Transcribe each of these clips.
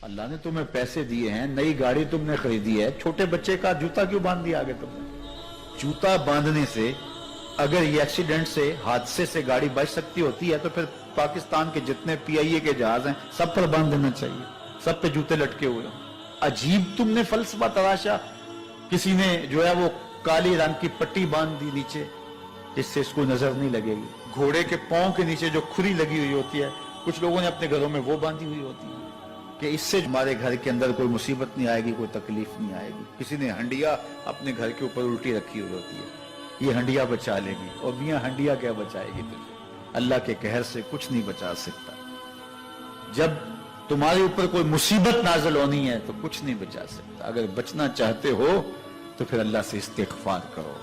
اللہ نے تمہیں پیسے دیے ہیں, نئی گاڑی تم نے خریدی ہے, چھوٹے بچے کا جوتا کیوں باندھ دیا آگے تم نے؟ جوتا باندھنے سے اگر یہ ایکسیڈنٹ سے, حادثے سے گاڑی بچ سکتی ہوتی ہے تو پھر پاکستان کے جتنے پی آئی اے کے جہاز ہیں سب پر باندھ دینا چاہیے, سب پہ جوتے لٹکے ہوئے ہوں. عجیب تم نے فلسفہ تراشا. کسی نے جو ہے وہ کالی رنگ کی پٹی باندھ دی نیچے جس سے اس کو نظر نہیں لگے گی. گھوڑے کے پاؤں کے نیچے جو کھری لگی ہوئی ہوتی ہے, کچھ لوگوں نے اپنے گھروں میں وہ باندھی ہوئی ہوتی ہے کہ اس سے ہمارے گھر کے اندر کوئی مصیبت نہیں آئے گی, کوئی تکلیف نہیں آئے گی. کسی نے ہنڈیا اپنے گھر کے اوپر الٹی رکھی ہوئی ہوتی ہے, یہ ہنڈیا بچا لے گی. اور میاں ہنڈیا کیا بچائے گی تجھے؟ اللہ کے قہر سے کچھ نہیں بچا سکتا. جب تمہارے اوپر کوئی مصیبت نازل ہونی ہے تو کچھ نہیں بچا سکتا. اگر بچنا چاہتے ہو تو پھر اللہ سے استغفار کرو,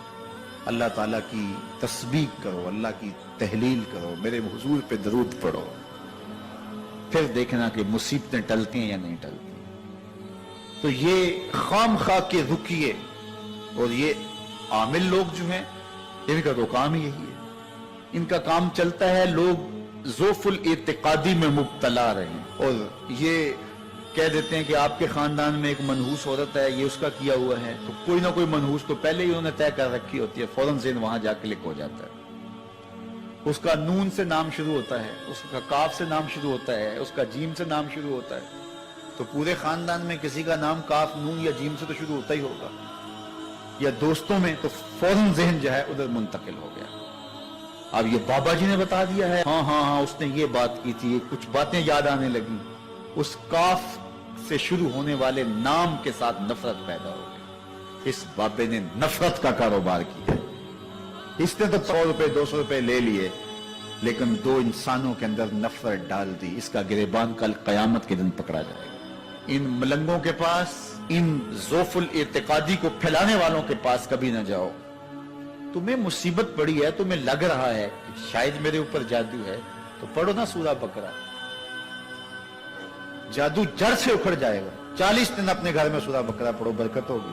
اللہ تعالیٰ کی تسبیح کرو, اللہ کی تحلیل کرو, میرے حضور پہ درود پڑھو, پھر دیکھنا کہ مصیبتیں ٹلتی ہیں یا نہیں ٹلتی. تو یہ خام خواہ کے رکیے اور یہ عامل لوگ جو ہیں ان کا تو کام ہی یہی ہے. ان کا کام چلتا ہے لوگ ذوف الاعتقادی میں مبتلا رہے ہیں اور یہ کہہ دیتے ہیں کہ آپ کے خاندان میں ایک منحوس عورت ہے, یہ اس کا کیا ہوا ہے, تو کوئی نہ کوئی منحوس تو پہلے ہی انہوں نے طے کر رکھی ہوتی ہے, فوراً ذہن وہاں جا کلک ہو جاتا ہے. اس کا نون سے نام شروع ہوتا ہے, اس کا کاف سے نام شروع ہوتا ہے, اس کا جیم سے نام شروع ہوتا ہے, تو پورے خاندان میں کسی کا نام کاف, نون یا جیم سے تو شروع ہوتا ہی ہوگا. یا دوستوں میں تو فوراً ذہن جو ہے ادھر منتقل ہو گیا. اب یہ بابا جی نے بتا دیا ہے, ہاں ہاں ہاں اس نے یہ بات کی تھی, کچھ باتیں یاد آنے لگی. اس کاف سے شروع ہونے والے نام کے ساتھ نفرت پیدا ہو گئی. اس بابے نے نفرت کا کاروبار کیا. اس نے تو 100 روپے 200 روپے لے لیے لیکن دو انسانوں کے اندر نفرت ڈال دی. اس کا گریبان کل قیامت کے دن پکڑا جائے گا. ان ملنگوں کے پاس, ان ذوف الاعتقادی کو پھیلانے والوں کے پاس کبھی نہ جاؤ. تمہیں مصیبت پڑی ہے, تمہیں لگ رہا ہے کہ شاید میرے اوپر جادو ہے, تو پڑھو نا سورہ بقرہ, جادو جڑ سے اکھڑ جائے گا. 40 دن اپنے گھر میں سورہ بقرہ پڑھو, برکت ہوگی.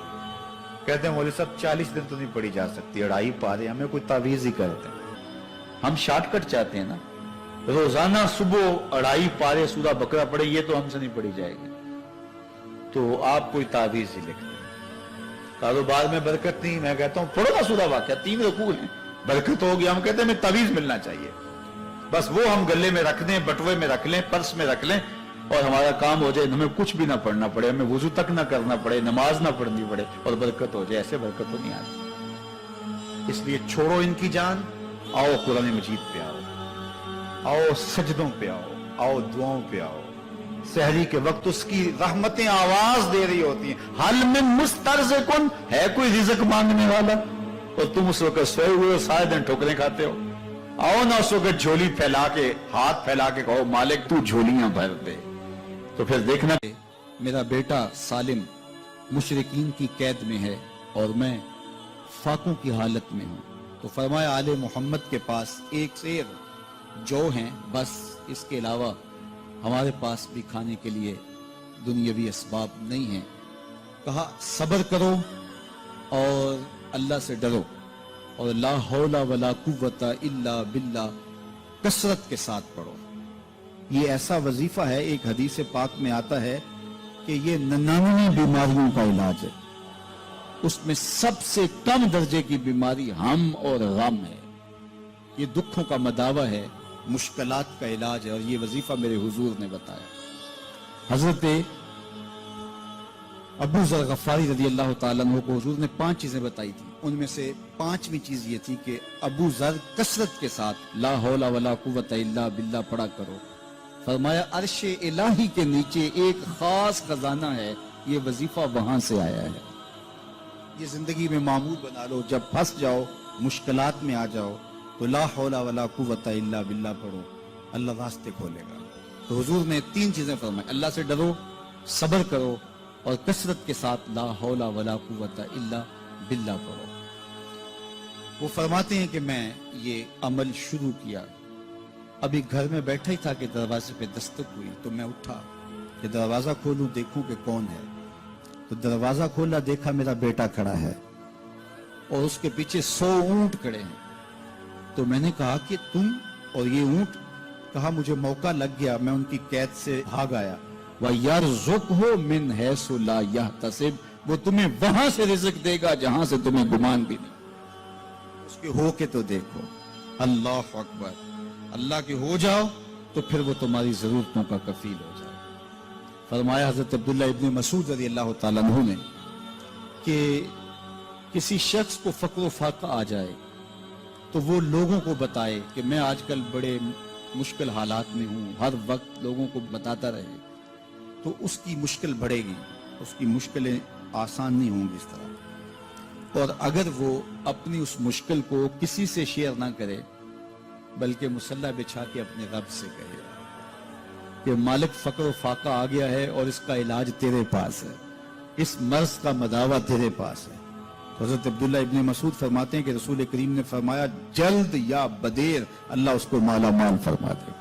کہتے ہیں مولوی صاحب 40 دن تو نہیں پڑھی جا سکتی, 2.5 پارے, ہمیں کوئی تعویذ ہی کرتے ہیں. ہم شارٹ کٹ چاہتے ہیں نا, روزانہ صبح 2.5 پارے سورہ بقرہ پڑھے, یہ تو ہم سے نہیں پڑھی جائے گی. تو آپ کوئی تعویذ ہی لکھ دیں. کاروبار میں برکت نہیں, میں کہتا ہوں پڑھو نا سورہ واقعہ, 3 رکوع ہیں, برکت ہوگی. ہم کہتے ہیں ہمیں تعویذ ملنا چاہیے, بس وہ ہم گلے میں رکھ دیں, بٹوے میں رکھ لیں, پرس میں رکھ لیں اور ہمارا کام ہو جائے, ہمیں کچھ بھی نہ پڑھنا پڑے, ہمیں وضو تک نہ کرنا پڑے, نماز نہ پڑھنی پڑے اور برکت ہو جائے. ایسے برکت تو نہیں آتی. اس لیے چھوڑو ان کی جان, آؤ قرآن مجید پہ آؤ, آؤ سجدوں پہ آؤ, آؤ دعاؤں پہ آؤ. سحری کے وقت اس کی رحمتیں آواز دے رہی ہوتی ہیں, حل من مسترزقن, ہے کوئی رزق مانگنے والا, اور تم اس وقت سوئے ہوئے ہو, سارے دن ٹھوکریں کھاتے ہو. آؤ نا اس وقت جھولی پھیلا کے, ہاتھ پھیلا کے کہو مالک تو جھولیاں بھر دے. تو پھر دیکھنا میرا بیٹا سالم مشرکین کی قید میں ہے اور میں فاقوں کی حالت میں ہوں. تو فرمایا آل محمد کے پاس ایک سیر جو ہیں, بس اس کے علاوہ ہمارے پاس بھی کھانے کے لیے دنیاوی اسباب نہیں ہیں. کہا صبر کرو اور اللہ سے ڈرو, اور لا حول ولا قوت الا باللہ کثرت کے ساتھ پڑھو. یہ ایسا وظیفہ ہے, ایک حدیث پاک میں آتا ہے کہ یہ 99 بیماریوں کا علاج ہے. اس میں سب سے کم درجے کی بیماری ہم اور غم ہے. یہ دکھوں کا مداوع ہے, مشکلات کا علاج ہے, اور یہ وظیفہ میرے حضور نے بتایا. حضرت ابو ذر غفاری رضی اللہ تعالیٰ عنہ کو حضور نے 5 چیزیں بتائی تھی. ان میں سے 5ویں چیز یہ تھی کہ ابو ذر کثرت کے ساتھ لا حول ولا قوت الا باللہ پڑھا کرو. فرمایا عرش الہی کے نیچے ایک خاص خزانہ ہے, یہ وظیفہ وہاں سے آیا ہے. یہ زندگی میں معمول بنا لو, جب پھنس جاؤ, مشکلات میں آ جاؤ تو لا حول ولا قوت الا باللہ پڑھو, اللہ راستے کھولے گا. تو حضور نے 3 چیزیں فرمائی, اللہ سے ڈرو, صبر کرو, اور کثرت کے ساتھ لا حول ولا قوت الا باللہ پڑھو. وہ فرماتے ہیں کہ میں یہ عمل شروع کیا, ابھی گھر میں بیٹھا ہی تھا کہ دروازے پہ دستک ہوئی, تو میں اٹھا کہ دروازہ کھولوں دیکھوں کہ کون ہے. تو دروازہ کھولا, دیکھا میرا بیٹا کھڑا ہے اور اس کے پیچھے 100 اونٹ کھڑے ہیں. تو میں نے کہا کہ تم اور یہ اونٹ؟ کہا مجھے موقع لگ گیا, میں ان کی قید سے بھاگ آیا. وَيَرْزُقْهُ مِنْ حَيْثُ لَا يَحْتَسِبُ, وہ تمہیں وہاں سے رزق دے گا جہاں سے تمہیں گمان بھی نہیں. اس کے ہو کے تو دیکھو. اللہ اکبر. اللہ کے ہو جاؤ تو پھر وہ تمہاری ضرورتوں کا کفیل ہو جائے. فرمایا حضرت عبداللہ ابن مسعود رضی اللہ تعالیٰ عنہ نے کہ کسی شخص کو فقر و فاقہ آ جائے تو وہ لوگوں کو بتائے کہ میں آج کل بڑے مشکل حالات میں ہوں, ہر وقت لوگوں کو بتاتا رہے تو اس کی مشکل بڑھے گی, اس کی مشکلیں آسان نہیں ہوں گی اس طرح. اور اگر وہ اپنی اس مشکل کو کسی سے شیئر نہ کرے بلکہ مصلی بچھا کے اپنے رب سے کہے کہ مالک فقر و فاقہ آ گیا ہے اور اس کا علاج تیرے پاس ہے, اس مرض کا مداوع تیرے پاس ہے. تو حضرت عبداللہ ابن مسعود فرماتے ہیں کہ رسول کریم نے فرمایا جلد یا بدیر اللہ اس کو مالا مال فرما دے.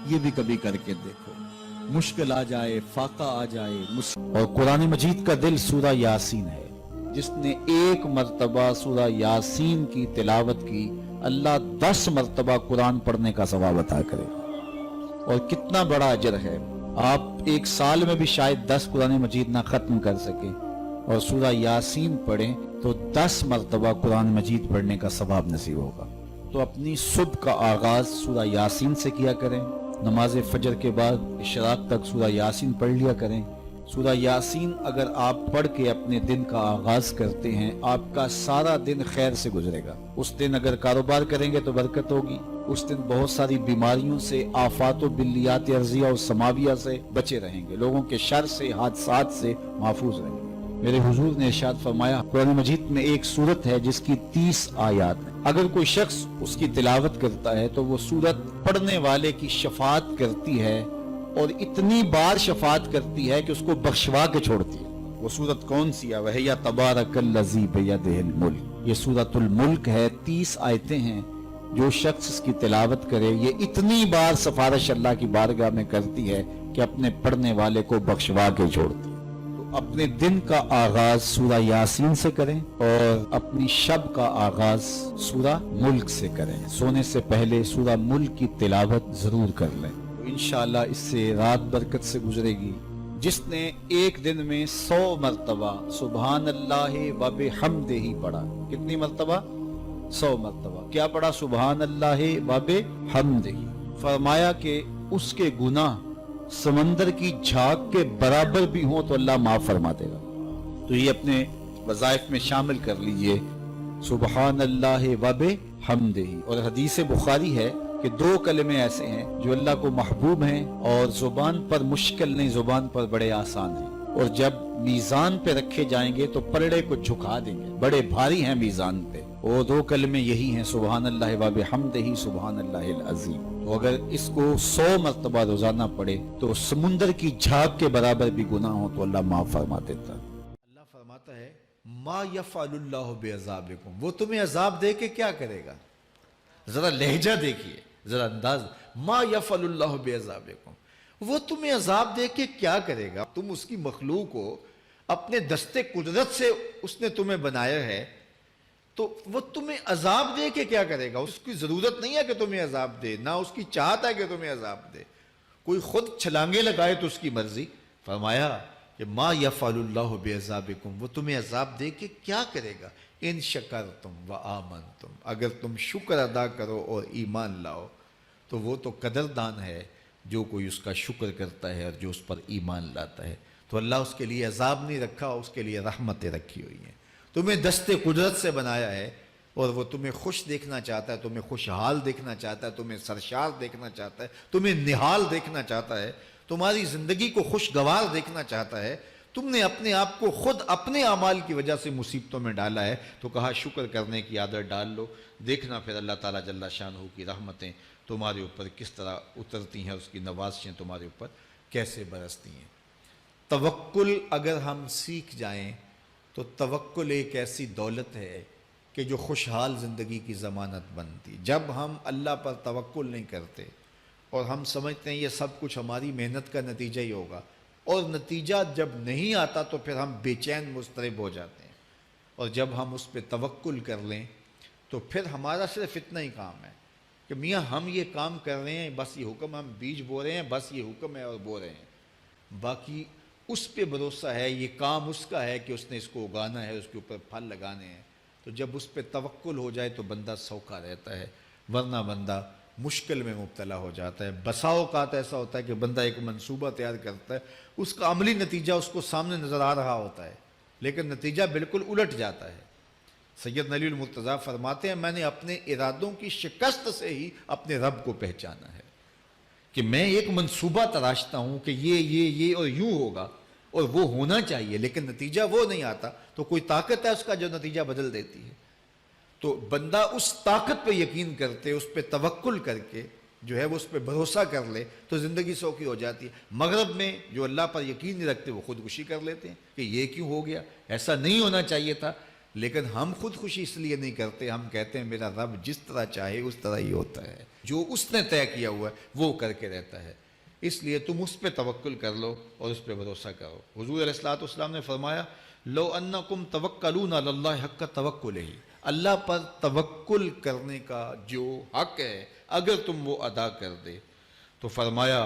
یہ بھی کبھی کر کے دیکھو, مشکل آ جائے, فاقہ آ جائے. اور قرآن مجید کا دل سورہ یاسین ہے. جس نے ایک مرتبہ سورہ یاسین کی تلاوت کی اللہ 10 مرتبہ قرآن پڑھنے کا ثواب عطا کرے. اور کتنا بڑا اجر ہے. آپ ایک سال میں بھی شاید 10 قرآن مجید نہ ختم کر سکیں اور سورہ یاسین پڑھیں تو 10 مرتبہ قرآن مجید پڑھنے کا ثواب نصیب ہوگا. تو اپنی صبح کا آغاز سورہ یاسین سے کیا کریں, نماز فجر کے بعد اشراق تک سورہ یاسین پڑھ لیا کریں. سورہ یاسین اگر آپ پڑھ کے اپنے دن کا آغاز کرتے ہیں آپ کا سارا دن خیر سے گزرے گا. اس دن اگر کاروبار کریں گے تو برکت ہوگی, اس دن بہت ساری بیماریوں سے, آفات و بلیات ارضیہ اور سماویہ سے بچے رہیں گے, لوگوں کے شر سے, حادثات سے محفوظ رہیں گے. میرے حضور نے ارشاد فرمایا قرآن مجید میں ایک سورت ہے جس کی 30 آیات ہیں, اگر کوئی شخص اس کی تلاوت کرتا ہے تو وہ سورت پڑھنے والے کی شفاعت کرتی ہے اور اتنی بار شفاعت کرتی ہے کہ اس کو بخشوا کے چھوڑتی ہے. وہ سورت کون سی ہے؟ وَهِيَ تَبَارَكَ الَّذِي بِيَدِهِ الْمُلْكُ. یہ سورۃ الملک ہے, 30 آیتیں ہیں. جو شخص اس کی تلاوت کرے یہ اتنی بار سفارش اللہ کی بارگاہ میں کرتی ہے کہ اپنے پڑھنے والے کو بخشوا کے چھوڑتی ہے. اپنے دن کا آغاز سورہ یاسین سے کریں اور اپنی شب کا آغاز سورہ ملک سے کریں. سونے سے پہلے سورہ ملک کی تلاوت ضرور کر لیں, انشاءاللہ اس سے رات برکت سے گزرے گی. جس نے ایک دن میں 100 مرتبہ سبحان اللہ و بحمدہ پڑھا, کتنی مرتبہ؟ 100 مرتبہ. کیا پڑھا؟ سبحان اللہ و بحمدہ. فرمایا کہ اس کے گناہ سمندر کی جھاگ کے برابر بھی ہوں تو اللہ معاف فرما دے گا. تو یہ اپنے وظائف میں شامل کر لیجئے سبحان اللہ و بحمدہ. اور حدیث بخاری ہے کہ 2 کلمے ایسے ہیں جو اللہ کو محبوب ہیں اور زبان پر مشکل نہیں, زبان پر بڑے آسان ہیں, اور جب میزان پہ رکھے جائیں گے تو پلڑے کو جھکا دیں گے, بڑے بھاری ہیں میزان پہ. وہ 2 کلمے یہی ہیں سبحان اللہ و بحمدہ سبحان اللہ العظیم. تو اگر اس کو 100 مرتبہ روزانہ پڑھے تو سمندر کی جھاگ کے برابر بھی گناہ ہو تو اللہ معاف فرما دیتا. اللہ فرماتا ہے ما یفعل اللہ بعذابکم, وہ تمہیں عذاب دے کے کیا کرے گا؟ ذرا لہجہ دیکھیے, ذرا انداز. ما یفعل اللہ بعذابکم, وہ تمہیں عذاب دے کے کیا کرے گا؟ تم اس کی مخلوق ہو, اپنے دستے قدرت سے اس نے تمہیں بنایا ہے, تو وہ تمہیں عذاب دے کے کیا کرے گا؟ اس کی ضرورت نہیں ہے کہ تمہیں عذاب دے, نہ اس کی چاہت ہے کہ تمہیں عذاب دے. کوئی خود چھلانگے لگائے تو اس کی مرضی. فرمایا کہ ما یفعل اللہ بعذابکم, وہ تمہیں عذاب دے کے کیا کرے گا؟ ان شکرتم و آمنتم, اگر تم شکر ادا کرو اور ایمان لاؤ تو وہ تو قدردان ہے جو کوئی اس کا شکر کرتا ہے اور جو اس پر ایمان لاتا ہے. تو اللہ اس کے لیے عذاب نہیں رکھا, اس کے لیے رحمتیں رکھی ہوئی ہیں. تمہیں دستے قدرت سے بنایا ہے اور وہ تمہیں خوش دیکھنا چاہتا ہے, تمہیں خوشحال دیکھنا چاہتا ہے, تمہیں سرشار دیکھنا چاہتا ہے, تمہیں نہال دیکھنا چاہتا ہے, تمہاری زندگی کو خوشگوار دیکھنا چاہتا ہے. تم نے اپنے آپ کو خود اپنے اعمال کی وجہ سے مصیبتوں میں ڈالا ہے, تو کہا شکر کرنے کی عادت ڈال لو, دیکھنا پھر اللہ تعالیٰ جل شانہ کی رحمتیں تمہارے اوپر کس طرح اترتی ہیں, اس کی نوازشیں تمہارے اوپر کیسے برستی ہیں. توکل اگر ہم سیکھ جائیں تو توکل ایک ایسی دولت ہے کہ جو خوشحال زندگی کی ضمانت بنتی. جب ہم اللہ پر توکل نہیں کرتے اور ہم سمجھتے ہیں یہ سب کچھ ہماری محنت کا نتیجہ ہی ہوگا, اور نتیجہ جب نہیں آتا تو پھر ہم بے چین مضطرب ہو جاتے ہیں. اور جب ہم اس پہ توکل کر لیں تو پھر ہمارا صرف اتنا ہی کام ہے کہ میاں ہم یہ کام کر رہے ہیں، بس یہ حکم، ہم بیج بو رہے ہیں، بس یہ حکم ہے اور بو رہے ہیں، باقی اس پہ بھروسہ ہے، یہ کام اس کا ہے کہ اس نے اس کو اگانا ہے، اس کے اوپر پھل لگانے ہیں۔ تو جب اس پہ توکل ہو جائے تو بندہ سوکھا رہتا ہے، ورنہ بندہ مشکل میں مبتلا ہو جاتا ہے۔ بسا اوقات ایسا ہوتا ہے کہ بندہ ایک منصوبہ تیار کرتا ہے، اس کا عملی نتیجہ اس کو سامنے نظر آ رہا ہوتا ہے، لیکن نتیجہ بالکل الٹ جاتا ہے۔ سید علی المرتضیٰ فرماتے ہیں، میں نے اپنے ارادوں کی شکست سے ہی اپنے رب کو پہچانا ہے، کہ میں ایک منصوبہ تراشتا ہوں کہ یہ اور یوں ہوگا اور وہ ہونا چاہیے، لیکن نتیجہ وہ نہیں آتا، تو کوئی طاقت ہے اس کا جو نتیجہ بدل دیتی ہے۔ تو بندہ اس طاقت پہ یقین کرتے، اس پہ توکل کر کے جو ہے وہ اس پہ بھروسہ کر لے تو زندگی سوکھی ہو جاتی ہے۔ مغرب میں جو اللہ پر یقین نہیں رکھتے وہ خودکشی کر لیتے ہیں کہ یہ کیوں ہو گیا، ایسا نہیں ہونا چاہیے تھا، لیکن ہم خودکشی اس لیے نہیں کرتے، ہم کہتے ہیں میرا رب جس طرح چاہے اس طرح ہی ہوتا ہے، جو اس نے طے کیا ہوا ہے وہ کر کے رہتا ہے، اس لیے تم اس پہ توکل کر لو اور اس پہ بھروسہ کرو۔ حضور علیہ الصلوۃ والسلام نے فرمایا، لو انکم توکلون علی اللہ حق توکلہ، اللہ پر توکل کرنے کا جو حق ہے اگر تم وہ ادا کر دے تو فرمایا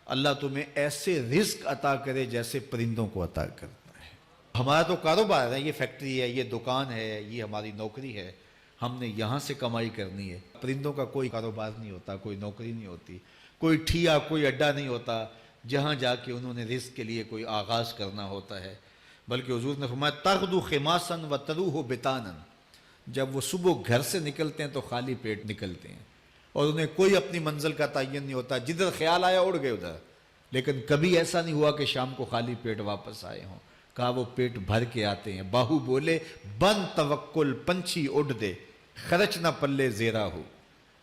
اللہ تمہیں ایسے رزق عطا کرے جیسے پرندوں کو عطا کرتا ہے۔ ہمارا تو کاروبار ہے، یہ فیکٹری ہے، یہ دکان ہے، یہ ہماری نوکری ہے، ہم نے یہاں سے کمائی کرنی ہے۔ پرندوں کا کوئی کاروبار نہیں ہوتا، کوئی نوکری نہیں ہوتی، کوئی ٹھیا، کوئی اڈا نہیں ہوتا جہاں جا کے انہوں نے رزق کے لیے کوئی آغاز کرنا ہوتا ہے، بلکہ حضور نے فرمایا تغدو خماسا وتروح بطانا، جب وہ صبح گھر سے نکلتے ہیں تو خالی پیٹ نکلتے ہیں اور انہیں کوئی اپنی منزل کا تعین نہیں ہوتا، جدھر خیال آیا اڑ گئے ادھر، لیکن کبھی ایسا نہیں ہوا کہ شام کو خالی پیٹ واپس آئے ہوں، کہا وہ پیٹ بھر کے آتے ہیں۔ باہو بولے بن توکل پنچھی اڑ دے، خرچ نہ پلے زیرا ہو،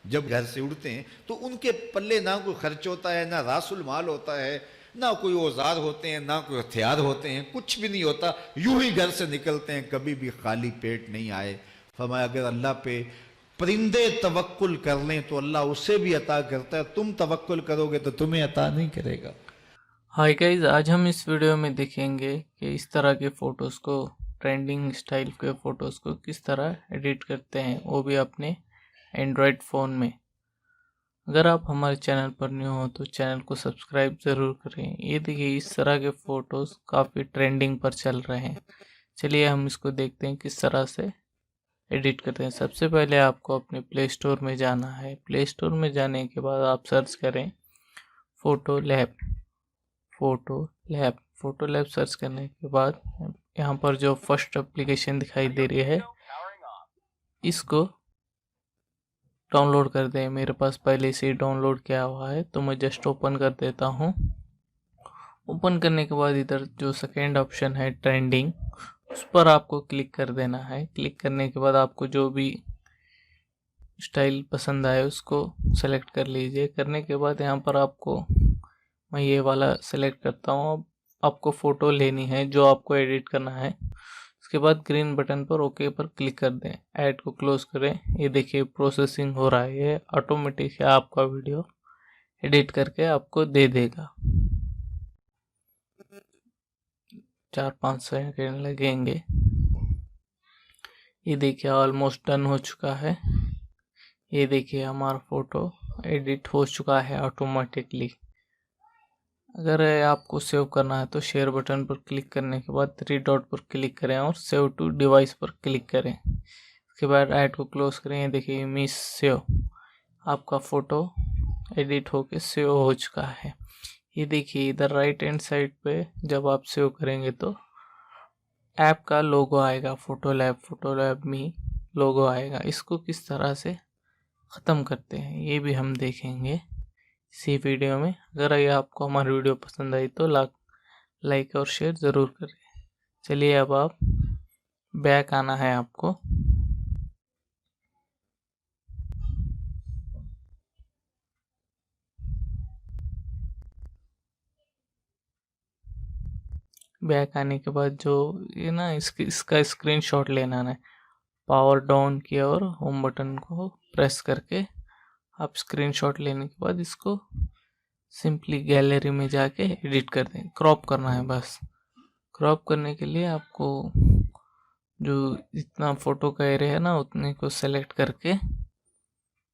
جب گھر سے اڑتے ہیں تو ان کے پلے نہ کوئی خرچ ہوتا ہے، نہ راس المال ہوتا ہے، نہ کوئی اوزار ہوتے ہیں، نہ کوئی ہتھیار ہوتے ہیں، کچھ بھی نہیں ہوتا، یوں ہی گھر سے نکلتے ہیں، کبھی بھی خالی پیٹ نہیں آئے۔ فرمایا اگر اللہ پہ پرندے توکل کر لیں تو اللہ اسے بھی عطا کرتا ہے، تم توکل کرو گے تو تمہیں عطا نہیں کرے گا۔ ہائی گائز، آج ہم اس ویڈیو میں دیکھیں گے کہ اس طرح کے فوٹوز کو، ٹرینڈنگ سٹائل کے فوٹوز کو کس طرح ایڈٹ کرتے ہیں، وہ بھی اپنے اینڈرائڈ فون میں۔ اگر آپ ہمارے چینل پر نیو ہو تو چینل کو سبسکرائب ضرور کریں۔ یہ دیکھیے اس طرح کے فوٹوز کافی ٹرینڈنگ پر چل رہے ہیں، چلیے ہم اس کو دیکھتے ہیں کس طرح سے ایڈٹ کرتے ہیں۔ سب سے پہلے آپ کو اپنے پلے اسٹور میں جانا ہے۔ پلے اسٹور میں جانے کے بعد آپ سرچ کریں photo lab. Photo lab search کرنے کے بعد یہاں پر جو فرسٹ اپلیکیشن دکھائی دے رہی ہے اس کو ڈاؤن لوڈ کر دیں۔ میرے پاس پہلے سے ہی ڈاؤن لوڈ کیا ہوا ہے تو میں جسٹ اوپن کر دیتا ہوں۔ اوپن کرنے کے بعد ادھر جو سیکنڈ آپشن ہے ٹرینڈنگ، اس پر آپ کو کلک کر دینا ہے۔ کلک کرنے کے بعد آپ کو جو بھی اسٹائل پسند آئے اس کو سلیکٹ کر لیجئے۔ کرنے کے بعد یہاں پر آپ کو، میں یہ والا سلیکٹ کرتا ہوں، اب آپ کو فوٹو لینی ہے جو آپ کو ایڈٹ کرنا ہے۔ اس کے بعد گرین بٹن پر اوکے پر کلک کر دیں، ایڈ کو کلوز کریں۔ یہ دیکھیے پروسیسنگ ہو رہا ہے، یہ آٹومیٹک ہے، آپ کا ویڈیو ایڈٹ کر کے آپ کو دے دے گا۔ 4-5 سیکنڈ لگیں گے۔ یہ دیکھیے آلموسٹ ڈن ہو چکا ہے۔ یہ دیکھیے ہمارا فوٹو ایڈٹ ہو چکا ہے آٹومیٹکلی۔ اگر آپ کو سیو کرنا ہے تو شیئر بٹن پر کلک کرنے کے بعد 3 ڈاٹ پر کلک کریں اور سیو ٹو ڈیوائس پر کلک کریں۔ اس کے بعد ایڈ کو کلوز کریں۔ یہ دیکھیے امیج سیو، آپ کا فوٹو ایڈٹ ہو کے سیو ہو چکا ہے۔ یہ دیکھیے ادھر رائٹ ہینڈ سائڈ پہ جب آپ سیو کریں گے تو ایپ کا لوگو آئے گا، فوٹو لیب میں لوگو آئے گا۔ اس کو کس طرح سے ختم کرتے ہیں یہ بھی ہم دیکھیں گے اسی ویڈیو میں۔ اگر یہ آپ کو ہماری ویڈیو پسند آئی تو لائک اور شیئر ضرور کریں۔ چلیے اب آپ بیک آنا ہے آپ کو۔ بیک آنے کے بعد جو یہ نا اس کا اسکرین شاٹ لینا ہے، پاور ڈاؤن کیا اور ہوم بٹن کو پریس کر کے آپ اسکرین شاٹ لینے کے بعد اس کو سمپلی گیلری میں جا کے ایڈٹ کر دیں۔ کراپ کرنا ہے بس۔ کراپ کرنے کے لیے آپ کو جو جتنا فوٹو کا ایریا ہے نا اتنے کو سلیکٹ کر کے